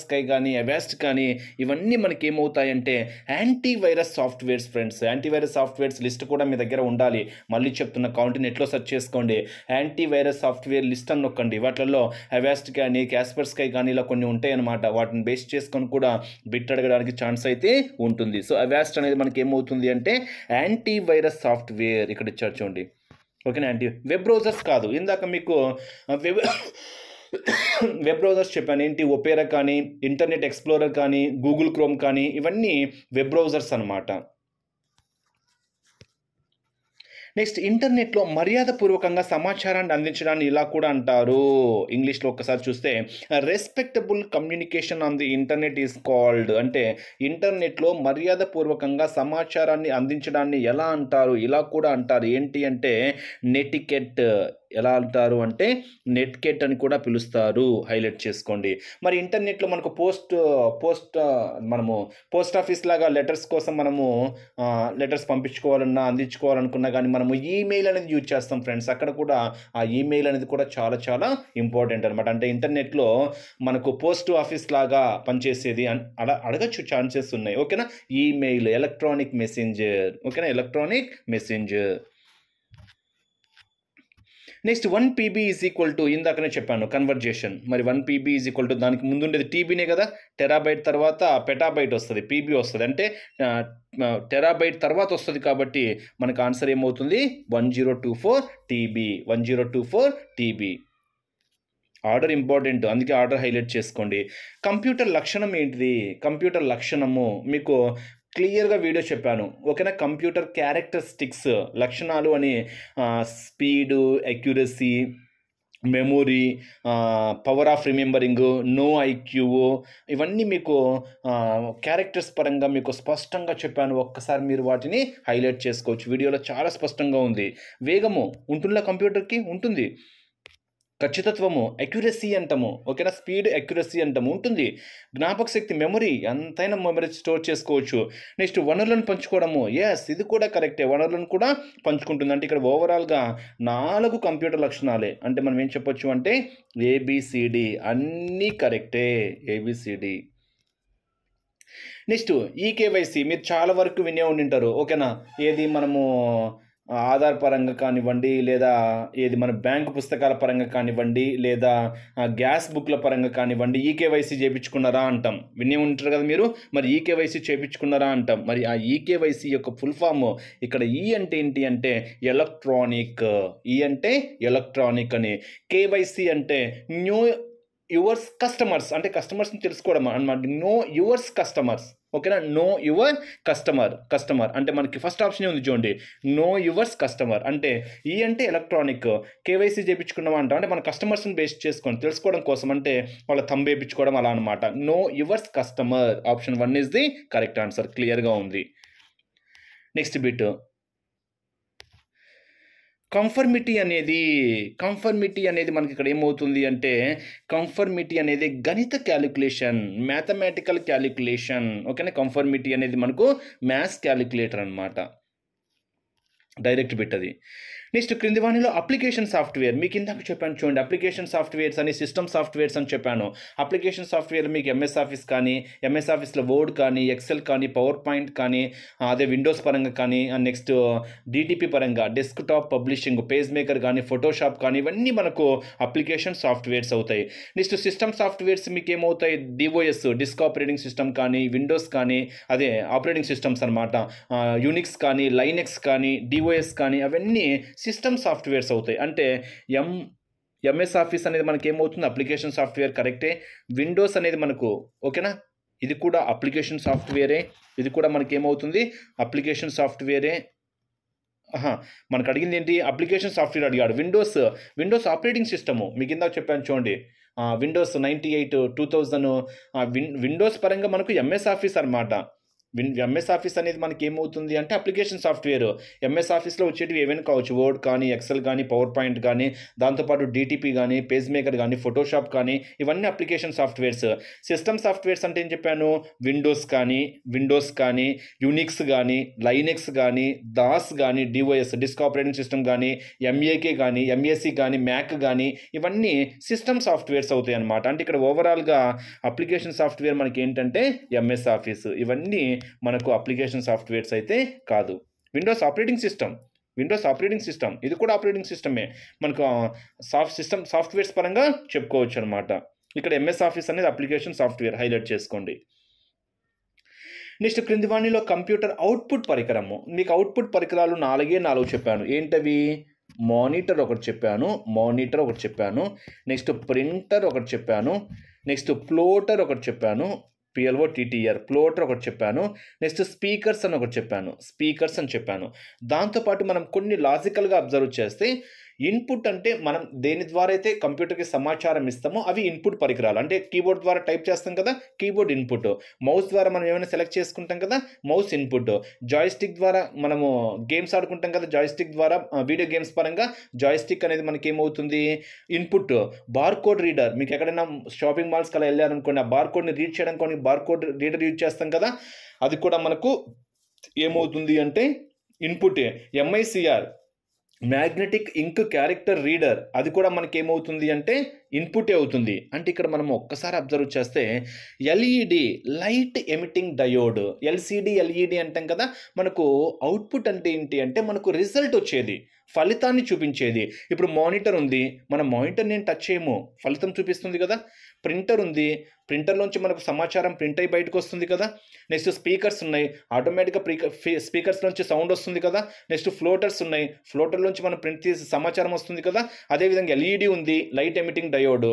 స్కై కానీ అవాస్ట్ కానీ ఇవన్నీ మనకి ఏమవుతాయంటే antivirus softwares friends. Antivirus softwares list కూడా మీ దగ్గర ఉండాలి. మళ్ళీ చెప్తున్న కౌంట్ నెట్లో సెర్చ్ చేసుకోండి, యాంటీవైరస్ సాఫ్ట్వేర్ లిస్ట్ అని నొక్కండి. వాటిల్లో అవాస్ట్ కానీ క్యాస్పర్ స్కై కానీ ఇలా కొన్ని ఉంటాయన్నమాట. వాటిని బేస్ చేసుకొని కూడా బిట్ అడగడానికి ఛాన్స్ అయితే ఉంటుంది. సో అవాస్ట్ అనేది మనకి ఏమవుతుంది అంటే యాంటీవైరస్ సాఫ్ట్వేర్ ఇక్కడ ఇచ్చారు చూడండి. ఓకేనా, వెబ్ బ్రౌజర్స్ కాదు, ఇందాక మీకు వెబ్ బ్రౌజర్స్ చెప్పాను. ఏంటి, ఒపేరా కానీ ఇంటర్నెట్ ఎక్స్ప్లోరర్ కానీ గూగుల్ క్రోమ్ కానీ ఇవన్నీ వెబ్ బ్రౌజర్స్ అనమాట. నెక్స్ట్, ఇంటర్నెట్లో మర్యాదపూర్వకంగా సమాచారాన్ని అందించడాన్ని ఇలా కూడా అంటారు. ఇంగ్లీష్లో ఒక్కసారి చూస్తే respectable communication on the internet is called. అంటే ఇంటర్నెట్లో మర్యాదపూర్వకంగా సమాచారాన్ని అందించడాన్ని ఎలా అంటారు, ఇలా కూడా అంటారు. ఏంటి అంటే నెటికెట్. ఎలా అంటారు అంటే నెట్కెట్ అని కూడా పిలుస్తారు. హైలైట్ చేసుకోండి. మరి ఇంటర్నెట్లో మనకు మనము పోస్ట్ ఆఫీస్ లాగా లెటర్స్ కోసం మనము లెటర్స్ పంపించుకోవాలన్నా అందించుకోవాలనుకున్నా కానీ మనము ఈమెయిల్ అనేది యూజ్ చేస్తాం ఫ్రెండ్స్. అక్కడ కూడా ఆ ఈమెయిల్ అనేది కూడా చాలా చాలా ఇంపార్టెంట్ అనమాట. అంటే ఇంటర్నెట్లో మనకు పోస్ట్ ఆఫీస్ లాగా పనిచేసేది అలా అడగచ్చు ఛాన్సెస్ ఉన్నాయి. ఓకేనా, ఈమెయిల్, ఎలక్ట్రానిక్ మెసెంజర్. ఓకేనా, electronic messenger. Next 1 PB is equal to, ఇందాకనే చెప్పాను కన్వర్జేషన్. మరి 1 PB ఈజ్ ఈక్వల్ టు, దానికి ముందు ఉండేది టీబీనే కదా, టెరాబైట్ తర్వాత పెటాబైట్ వస్తుంది, పీబీ వస్తుంది. అంటే టెరాబైట్ తర్వాత వస్తుంది కాబట్టి మనకు ఆన్సర్ ఏమవుతుంది 1024 TB. 1024 TB. ఆర్డర్ ఇంపార్టెంట్, అందుకే ఆర్డర్ హైలైట్ చేసుకోండి. కంప్యూటర్ లక్షణం ఏంటిది? కంప్యూటర్ లక్షణము మీకు క్లియర్గా వీడియో చెప్పాను. ఓకేనా, కంప్యూటర్ క్యారెక్టరిస్టిక్స్ లక్షణాలు అని speed, accuracy, memory, power of remembering, no IQ, ఇవన్నీ మీకు క్యారెక్టర్స్ పరంగా మీకు స్పష్టంగా చెప్పాను. ఒక్కసారి మీరు వాటిని హైలైట్ చేసుకోవచ్చు. వీడియోలో చాలా స్పష్టంగా ఉంది. వేగము ఉంటుందా కంప్యూటర్కి? ఉంటుంది. ఖచ్చితత్వము అక్యురసీ అంటాము. ఓకేనా, స్పీడ్, అక్యురసీ అంటాము, ఉంటుంది. జ్ఞాపక శక్తి, మెమొరీ, ఎంతైనా మెమరీ స్టోర్ చేసుకోవచ్చు. నెక్స్ట్ వనరులను పంచుకోవడము. ఎస్, ఇది కూడా కరెక్టే, వనరులను కూడా పంచుకుంటుంది. అంటే ఇక్కడ ఓవరాల్గా 4 కంప్యూటర్ లక్షణాలే. అంటే మనం ఏం చెప్పొచ్చు అంటే ABCD అన్నీ కరెక్టే, ABCD. నెక్స్ట్ ఈకేవైసీ మీరు చాలా వరకు వినే ఉండింటారు. ఓకేనా, ఏది మనము ఆధార్ పరంగా కానివ్వండి, లేదా ఏది మన బ్యాంకు పుస్తకాల పరంగా కానివ్వండి, లేదా గ్యాస్ బుక్ల పరంగా కానివ్వండి, ఈకేవైసీ చేయించుకున్నారా అంటాం. వినే ఉంటారు కదా మీరు. మరి ఈకేవైసీ చేయించుకున్నారా అంటాం. మరి ఆ ఈకేవైసీ యొక్క ఫుల్ ఫామ్ ఇక్కడ అంటే ఏంటి అంటే ఎలక్ట్రానిక్. అంటే ఎలక్ట్రానిక్ అని. కేవైసీ అంటే న్యూ యువర్స్ కస్టమర్స్, అంటే కస్టమర్స్ని తెలుసుకోవడం అనమాట. Know yours customers. ఓకేనా, నో యువర్ కస్టమర్ అంటే మనకి ఫస్ట్ ఆప్షన్ ఉంది చూడండి, నో యువర్స్ కస్టమర్. అంటే అంటే ఎలక్ట్రానిక్. కేవైసీ చేయించుకున్నాం అంటాం, అంటే మన కస్టమర్స్ని బేస్ చేసుకొని తెలుసుకోవడం కోసం, అంటే వాళ్ళ థంబ్ వేయించుకోవడం అలా అనమాట. Know yours customer. Option 1 is the correct answer. క్లియర్గా ఉంది. నెక్స్ట్ బిట్, కన్ఫర్మిటీ అనేది మనకి ఇక్కడ ఏమవుతుంది అంటే కన్ఫర్మిటీ అనేది గణిత క్యాలిక్యులేషన్, మ్యాథమెటికల్ క్యాలిక్యులేషన్. ఓకేనా, కన్ఫర్మిటీ అనేది మనకు మ్యాథ్స్ క్యాలిక్యులేటర్ అనమాట. డైరెక్ట్ బిట్ అది. నెక్స్ట్ క్రింది వాణిలో అప్లికేషన్ సాఫ్ట్వేర్. మీకు ఇందాక చెప్పాను చూడండి, అప్లికేషన్ సాఫ్ట్వేర్స్ అని, సిస్టమ్ సాఫ్ట్వేర్స్ అని చెప్పాను. అప్లికేషన్ సాఫ్ట్వేర్ మీకు ఎంఎస్ ఆఫీస్ కానీ, ఎంఎస్ ఆఫీస్లో వర్డ్ కానీ, ఎక్సెల్ కానీ, పవర్ పాయింట్ కానీ, అదే విండోస్ పరంగా కానీ, నెక్స్ట్ డిటిపి పరంగా డెస్క్టాప్ పబ్లిషింగ్, పేజ్ మేకర్ కానీ, ఫోటోషాప్ కానీ, ఇవన్నీ మనకు అప్లికేషన్ సాఫ్ట్వేర్స్ అవుతాయి. నెక్స్ట్ సిస్టమ్ సాఫ్ట్వేర్స్ మీకు ఏమవుతాయి, డిఓఎస్, డిస్క్ ఆపరేటింగ్ సిస్టమ్ కానీ, విండోస్ కానీ, అదే ఆపరేటింగ్ సిస్టమ్స్ అనమాట. యూనిక్స్ కానీ, లైనెక్స్ కానీ, డిఓఎస్ కానీ, అవన్నీ సిస్టమ్ సాఫ్ట్వేర్స్ అవుతాయి. అంటే ఎంఎస్ ఆఫీస్ అనేది మనకి ఏమవుతుంది, అప్లికేషన్ సాఫ్ట్వేర్ కరెక్టే. విండోస్ అనేది మనకు ఓకేనా, ఇది కూడా అప్లికేషన్ సాఫ్ట్వేరే. ఇది కూడా మనకి ఏమవుతుంది, అప్లికేషన్ సాఫ్ట్వేరే. మనకు అడిగింది ఏంటి, అప్లికేషన్ సాఫ్ట్వేర్ అడిగాడు. విండోస్ ఆపరేటింగ్ సిస్టము మీకు ఇందాక చెప్పాను చూడండి. విండోస్ 98 2000 విండోస్ పరంగా మనకు ఎంఎస్ ఆఫీస్ అనమాట. ఎంఎస్ ఆఫీస్ అనేది మనకి ఏమవుతుంది అంటే అప్లికేషన్ సాఫ్ట్వేర్. ఎంఎస్ ఆఫీస్లో వచ్చేటివి ఏవైనా కావచ్చు, వర్డ్ కానీ, ఎక్సెల్ కానీ, పవర్ పాయింట్ కానీ, దాంతోపాటు డిటిపి కానీ, పేజ్ మేకర్ కానీ, ఫోటోషాప్ కానీ, ఇవన్నీ అప్లికేషన్ సాఫ్ట్వేర్స్. సిస్టమ్ సాఫ్ట్వేర్స్ అంటే ఏం చెప్పాను, విండోస్ కానీ, యూనిక్స్ కానీ, లైనెక్స్ కానీ, దాస్ కానీ, డిఓఎస్ డిస్క్ ఆపరేటింగ్ సిస్టమ్ కానీ, ఎంఏకే కానీ, ఎంఏసి కానీ, మ్యాక్ కానీ, ఇవన్నీ సిస్టమ్ సాఫ్ట్వేర్స్ అవుతాయి అన్నమాట. అంటే ఇక్కడ ఓవరాల్గా అప్లికేషన్ సాఫ్ట్వేర్ మనకి ఏంటంటే ఎంఎస్ ఆఫీస్. ఇవన్నీ మనకు అప్లికేషన్ సాఫ్ట్వేర్స్ అయితే కాదు. విండోస్ ఆపరేటింగ్ సిస్టమ్ ఇది కూడా ఆపరేటింగ్ సిస్టమే. మనకు సాఫ్ట్వేర్స్ పరంగా చెప్పుకోవచ్చు అనమాట. ఇక్కడ ఎంఎస్ ఆఫీస్ అనేది అప్లికేషన్ సాఫ్ట్వేర్ హైలైట్ చేసుకోండి. నెక్స్ట్ క్రింది వాణిలో కంప్యూటర్ అవుట్పుట్ పరికరము. మీకు అవుట్పుట్ పరికరాలు 4 చెప్పాను. ఏంటవి? మానిటర్ ఒకటి చెప్పాను, నెక్స్ట్ ప్రింటర్ ఒకటి చెప్పాను, నెక్స్ట్ ప్లోటర్ ఒకటి చెప్పాను, PLOTTER ప్లోటర్ ఒకటి చెప్పాను, నెక్స్ట్ స్పీకర్స్ అని చెప్పాను. దాంతోపాటు మనం కొన్ని లాజికల్గా అబ్జర్వ్ చేస్తే ఇన్పుట్ అంటే మనం దేని ద్వారా అయితే కంప్యూటర్కి సమాచారం ఇస్తామో అవి ఇన్పుట్ పరికరాలు. అంటే కీబోర్డ్ ద్వారా టైప్ చేస్తాం కదా, కీబోర్డ్ ఇన్పుట్. మౌస్ ద్వారా మనం ఏమైనా సెలెక్ట్ చేసుకుంటాం కదా, మౌస్ ఇన్పుట్. జాయ్స్టిక్ ద్వారా మనము గేమ్స్ ఆడుకుంటాం కదా, జాయ్స్టిక్ ద్వారా వీడియో గేమ్స్ పరంగా జాయ్స్టిక్ అనేది మనకి ఏమవుతుంది, ఇన్పుట్. బార్కోడ్ రీడర్, మీకు ఎక్కడైనా షాపింగ్ మాల్స్కి అలా వెళ్ళారనుకోండి, ఆ బార్కోడ్ని రీడ్ చేయడానికి బార్కోడ్ రీడర్ యూజ్ చేస్తాం కదా, అది కూడా మనకు ఏమవుతుంది అంటే ఇన్పుటే. MICR మ్యాగ్నెటిక్ ఇంక్ క్యారెక్టర్ రీడర్, అది కూడా మనకి ఏమవుతుంది అంటే ఇన్పుటే అవుతుంది. అంటే ఇక్కడ మనం ఒక్కసారి అబ్జర్వ్ చేస్తే LED light emitting diode, LED అంటాం కదా, మనకు అవుట్పుట్ అంటే ఏంటి అంటే మనకు రిజల్ట్ వచ్చేది, ఫలితాన్ని చూపించేది. ఇప్పుడు మానిటర్ ఉంది, మన మానిటర్ నేను టచ్ చేయము, ఫలితం చూపిస్తుంది కదా. ప్రింటర్ ఉంది, ప్రింటర్లోంచి మనకు సమాచారం ప్రింట్ అయ్యి బయటకు వస్తుంది కదా. నెక్స్ట్ స్పీకర్స్ ఉన్నాయి, ఆటోమేటిక్గా స్పీకర్స్ నుంచి సౌండ్ వస్తుంది కదా. నెక్స్ట్ ఫ్లోటర్స్ ఉన్నాయి, ఫ్లోటర్లోంచి మనం ప్రింట్ చేసి సమాచారం వస్తుంది కదా. అదేవిధంగా ఎల్ఈడి ఉంది, లైట్ ఎమిటింగ్ డయోడ్,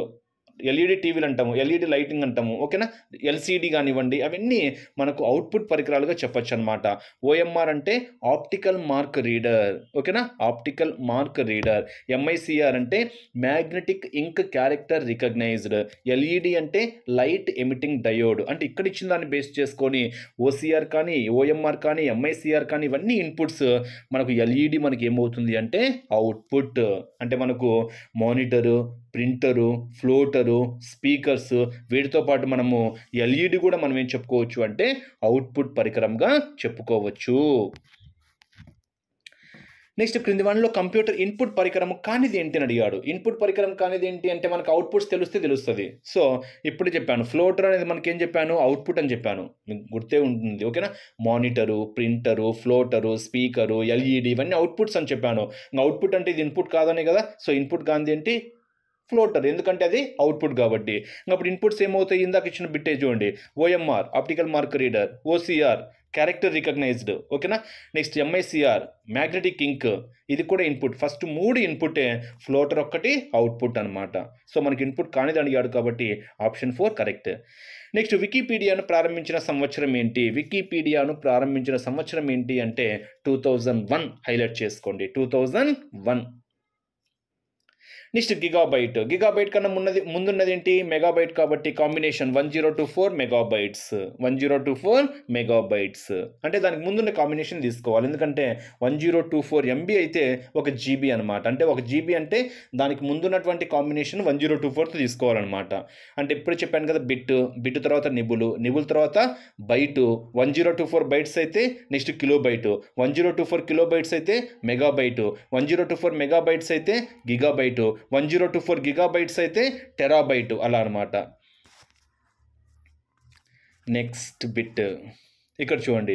ఎల్ఈడి టీవీలు అంటాము, ఎల్ఈడి లైటింగ్ అంటాము, ఓకేనా. ఎల్సిడి కానివ్వండి, అవన్నీ మనకు అవుట్పుట్ పరికరాలుగా చెప్పొచ్చు అనమాట. ఓఎంఆర్ అంటే ఆప్టికల్ మార్క్ రీడర్, ఓకేనా, ఆప్టికల్ మార్క్ రీడర్. MICR అంటే మ్యాగ్నెటిక్ ఇంక్ క్యారెక్టర్ రికగ్నైజ్డ్. ఎల్ఈడి అంటే లైట్ ఎమిటింగ్ డయోడ్. అంటే ఇక్కడ ఇచ్చిన దాన్ని బేస్ చేసుకొని OCR కానీ, OMR కానీ, MICR కానీ, ఇవన్నీ ఇన్పుట్స్. మనకు ఎల్ఈడి మనకి ఏమవుతుంది అంటే అవుట్పుట్. అంటే మనకు మానిటరు, ప్రింటరు, ఫ్లోటరు, స్పీకర్స్, వీటితో పాటు మనము ఎల్ఈడి కూడా మనం ఏం చెప్పుకోవచ్చు అంటే అవుట్పుట్ పరికరంగా చెప్పుకోవచ్చు. నెక్స్ట్ క్రింది వాటిలో కంప్యూటర్ ఇన్పుట్ పరికరము కానిది ఏంటి అని అడిగాడు. ఇన్పుట్ పరికరం కానిది ఏంటి అంటే మనకు అవుట్పుట్స్ తెలుస్తుంది. సో ఇప్పుడు చెప్పాను, ఫ్లోటర్ అనేది మనకి ఏం చెప్పాను, అవుట్పుట్ అని చెప్పాను, మీకు గుర్తే ఉంటుంది, ఓకేనా. మానిటరు, ప్రింటరు, ఫ్లోటరు, స్పీకరు, ఎల్ఈడి, ఇవన్నీ అవుట్పుట్స్ అని చెప్పాను. అవుట్పుట్ అంటే ఇది ఇన్పుట్ కాదనే కదా. సో ఇన్పుట్ కానిది ఏంటి, ఫ్లోటర్, ఎందుకంటే అది అవుట్పుట్ కాబట్టి. అప్పుడు ఇన్పుట్స్ ఏమవుతాయి, ఇందాక ఇచ్చిన బిట్టే చూడండి, OMR optical mark reader, OCR character recognised, ఓకేనా. నెక్స్ట్ MICR మ్యాగ్నెటిక్ ఇంక్, ఇది కూడా ఇన్పుట్. ఫస్ట్ 3 ఇన్పుటే, ఫ్లోటర్ ఒక్కటి అవుట్పుట్ అనమాట. సో మనకి ఇన్పుట్ కానిది అడిగాడు కాబట్టి ఆప్షన్ 4 కరెక్ట్. నెక్స్ట్ వికీపీడియాను ప్రారంభించిన సంవత్సరం ఏంటి అంటే 2001 హైలైట్ చేసుకోండి, 2001. నెక్స్ట్ గిగాబైట్ కన్నా ముందున్నది ఏంటి, మెగాబైట్ కాబట్టి కాంబినేషన్ 1024 మెగాబైట్స్. అంటే దానికి ముందున్న కాంబినేషన్ తీసుకోవాలి, ఎందుకంటే 1024 MB అయితే 1 GB అనమాట. అంటే 1 GB అంటే దానికి ముందున్నటువంటి కాంబినేషన్ 1024 తీసుకోవాలన్నమాట. అంటే ఇప్పుడు చెప్పాను కదా, బిట్ తర్వాత నిబుల్ తర్వాత బైటు. 1024 బైట్స్ అయితే నెక్స్ట్ కిలోబైటు, 1024 కిలోబైట్స్ అయితే మెగాబైటు, 1024 మెగాబైట్స్ అయితే గిగాబైటు, 1024 గిగాబైట్స్ అయితే టెరాబైట్, అలా అనమాట. నెక్స్ట్ బిట్ ఇక్కడ చూడండి,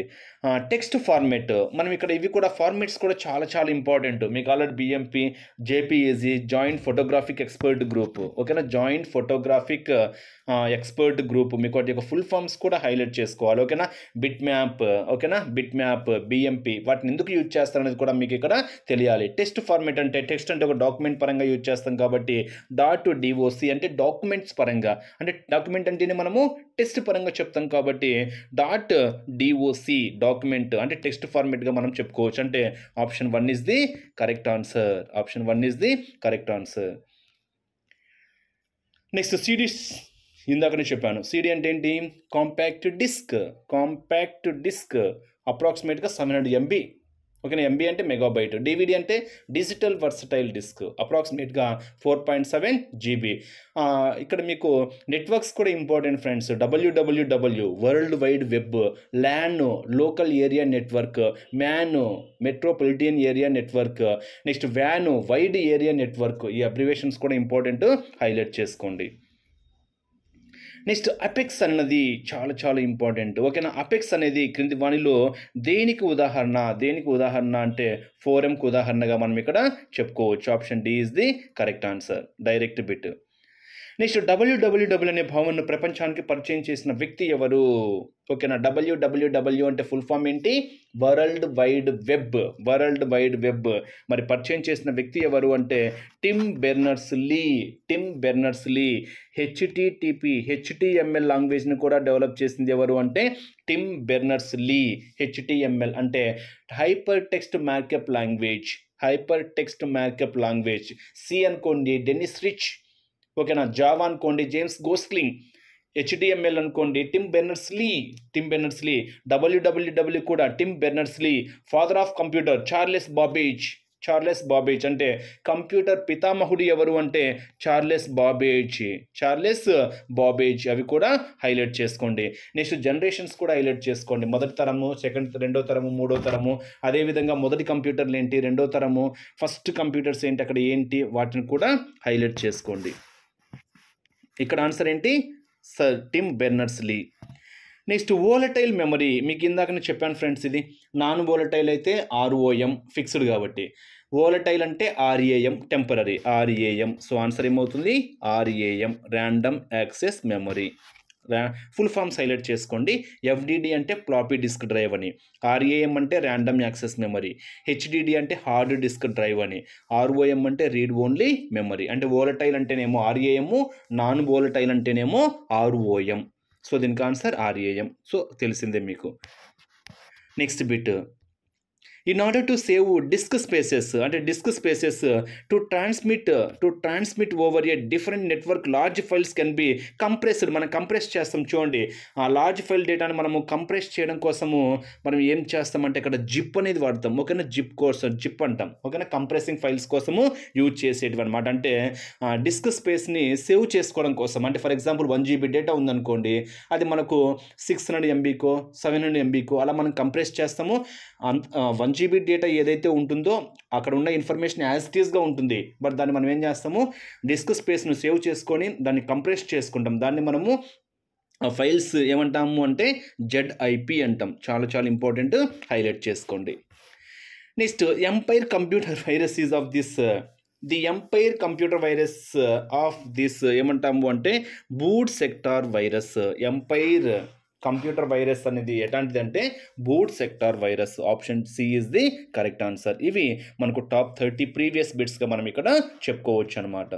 టెక్స్ట్ ఫార్మేట్. మనం ఇక్కడ ఇవి కూడా ఫార్మేట్స్ కూడా చాలా ఇంపార్టెంట్. మీకు already BMP, JPEG joint photographic expert group, ఓకేనా, జాయింట్ ఫోటోగ్రాఫిక్ ఎక్స్పర్ట్ గ్రూప్, మీకు వాటి యొక్క ఫుల్ ఫామ్స్ కూడా హైలైట్ చేసుకోవాలి, ఓకేనా. బిట్ మ్యాప్, BMP, వాటిని ఎందుకు యూజ్ చేస్తారనేది కూడా మీకు ఇక్కడ తెలియాలి. టెక్స్ట్ ఫార్మేట్ అంటే టెక్స్ట్ అంటే ఒక డాక్యుమెంట్ పరంగా యూజ్ చేస్తాం కాబట్టి .doc అంటే డాక్యుమెంట్స్ పరంగా, అంటే డాక్యుమెంట్ అంటేనే మనము టెక్స్ట్ పరంగా చెప్తాం కాబట్టి .doc డాక్యుమెంట్ అంటే టెక్స్ట్ ఫార్మేట్గా మనం చెప్పుకోవచ్చు. అంటే option 1 is the correct answer. Next CD, ఇందాకనే చెప్పాను సిడి అంటే ఏంటి, కాంపాక్ట్ డిస్క్ అప్రాక్సిమేట్గా 700 MB. ఓకేనా, ఎంబీ అంటే మెగాబైట్. డివిడి అంటే డిజిటల్ వర్సటైల్ డిస్క్ అప్రాక్సిమేట్గా 4.7 GB. ఇక్కడ మీకు నెట్వర్క్స్ కూడా important friends. WWW world wide web, LAN local area network, MAN metropolitan area network, next వ్యాన్ వైడ్ ఏరియా నెట్వర్క్. ఈ అబ్రివేషన్స్ కూడా ఇంపార్టెంట్, హైలైట్ చేసుకోండి. నెక్స్ట్ అపెక్స్ అన్నది చాలా చాలా ఇంపార్టెంట్. ఓకేనా, అపెక్స్ అనేది క్రింది వాణిలో దేనికి ఉదాహరణ అంటే 4Mకి ఉదాహరణగా మనం ఇక్కడ చెప్పుకోవచ్చు. Option D is the correct answer, direct bit. Next WWW అనే భావనను ప్రపంచానికి పరిచయం చేసిన వ్యక్తి ఎవరు? ఓకేనా, WWW అంటే ఫుల్ ఫామ్ ఏంటి, వరల్డ్ వైడ్ వెబ్. మరి పరిచయం చేసిన వ్యక్తి ఎవరు అంటే టిమ్ బెర్నర్స్ లీ. HTML లాంగ్వేజ్ని కూడా డెవలప్ చేసింది ఎవరు అంటే టిమ్ బెర్నర్స్ లీ. HTML అంటే hypertext markup language. C అనుకోండి డెనిస్ రిచ్. ఓకేనా, జావా అనుకోండి జేమ్స్ గోస్లింగ్. HTML అనుకోండి టిమ్ బెర్నర్స్ లీ. WWW కూడా Tim Berners Lee. Father of computer Charles Babbage. అంటే కంప్యూటర్ పితామహుడు ఎవరు అంటే చార్లెస్ బాబేజ్. అవి కూడా హైలైట్ చేసుకోండి. నెక్స్ట్ జనరేషన్స్ కూడా హైలైట్ చేసుకోండి. మొదటి తరము, రెండో తరము, మూడో తరము, అదేవిధంగా మొదటి కంప్యూటర్లు ఏంటి, రెండో తరము, ఫస్ట్ కంప్యూటర్స్ ఏంటి, అక్కడ ఏంటి, వాటిని కూడా హైలైట్ చేసుకోండి. ఇక్కడ ఆన్సర్ ఏంటి, సర్ టిమ్ బెర్నర్స్ లీ. నెక్స్ట్ వోలటైల్ మెమరీ, మీకు ఇందాకనే చెప్పాను ఫ్రెండ్స్, ఇది నాన్ వోలటైల్ అయితే ROM ఫిక్స్డ్ కాబట్టి, వోలటైల్ అంటే RAM టెంపరరీ, సో ఆన్సర్ ఏమవుతుంది RAM, random access memory. Full forms highlight చేసుకోండి. FDD అంటే ఫ్లాపీ డిస్క్ డ్రైవ్ అని, RAM అంటే ర్యాండమ్ యాక్సెస్ మెమరీ, HDD అంటే హార్డ్ డిస్క్ డ్రైవ్ అని, ROM అంటే రీడ్ ఓన్లీ మెమరీ. అంటే వోలటైల్ అంటేనేమో RAM, నాన్ వోలటైల్ అంటేనేమో ROM. సో దీనికి ఆన్సర్ RAM. సో తెలిసిందే మీకు. Next bit, in order to save disk spaces to transmit over a different network, large files can be compressed. మనం compress చేస్తాం చూడండి, ఆ లార్జ్ ఫైల్ డేటాను మనము కంప్రెస్ చేయడం కోసము మనం ఏం చేస్తామంటే ఇక్కడ జిప్ అనేది వాడతాం. ఓకేనా, జిప్ అంటాం. ఓకేనా, కంప్రెసింగ్ ఫైల్స్ కోసము యూజ్ చేసేటివి అనమాట. అంటే డిస్క్ స్పేస్ని సేవ్ చేసుకోవడం కోసం. అంటే ఫర్ ఎగ్జాంపుల్ 1 GB డేటా ఉందనుకోండి, అది మనకు 600 MBకో 700 MBకో అలా మనం కంప్రెస్ చేస్తాము. 1 GB డేటా ఏదైతే ఉంటుందో అక్కడ ఉన్న ఇన్ఫర్మేషన్ యాజ్ ఇట్ ఈస్గా ఉంటుంది. బట్ దాన్ని మనం ఏం చేస్తాము, డిస్క్ స్పేస్ను సేవ్ చేసుకొని దాన్ని కంప్రెస్ చేసుకుంటాం. దాన్ని మనము ఫైల్స్ ఏమంటాము అంటే ZIP అంటాం. చాలా చాలా ఇంపార్టెంట్, హైలైట్ చేసుకోండి. Next empire computer virus is of this, the empire computer virus of this ఏమంటాము అంటే boot sector virus. Empire computer virus అనేది ఎలాంటిది అంటే boot sector virus. Option C is the correct answer. ఇవి మనకు టాప్ 30 ప్రీవియస్ బిట్స్గా మనం ఇక్కడ చెప్పుకోవచ్చు అనమాట.